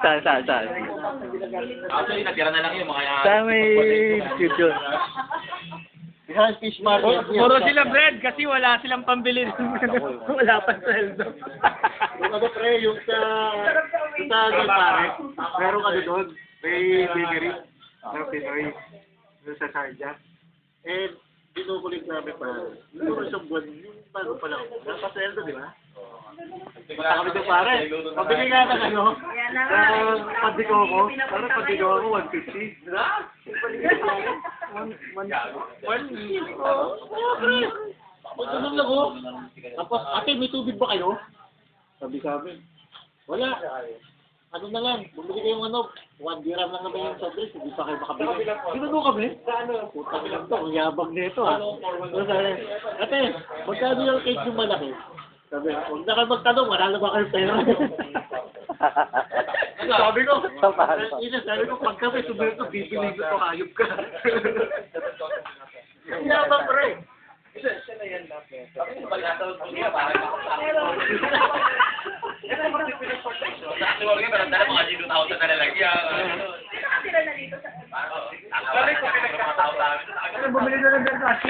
Saan? Actually, natira na lang yung mga... Saan may studio? Behind fish market. Puro sila bread kasi wala silang pambili. Wala pa sweldo. Yung ano pre, yung sa doon pare, meron ano doon, may bakery, ng Pinoy, yung sa Sarja. And, binukulit namin pare, yung isang buwan, yung bago pa lang, napasweldo, di ba? Punta kami doon pare, pabili nga ng ano, pandikoko, parang pandikoko, 150. Pagkaroon lang ako. Tapos, ate, may tubig ba kayo? Sabi sa amin, wala. Ano na lang, bumili kayong ano, 1 dirham lang naman yung soft drinks, hindi pa kayo makabili. Ginano kami? Putang lang to, ang yabang nito ah. Ate, magkano yung cake yung malaki? Sabi, huwag na kayo magtanong, wala na ba kayo pera? Sabi ko, sabi ko, pag kami sumili ko, bibili ko to, hayop ka. Ang yabang pre. Siya na yan lahat. Sabi ko, pag-atawag ko niya, parang siguro nga, pero dala mga ginutao sa nalalagyan. Sino nakatira na dito sa... Sabi ko, pinagkakatawa namin. Bumili na ng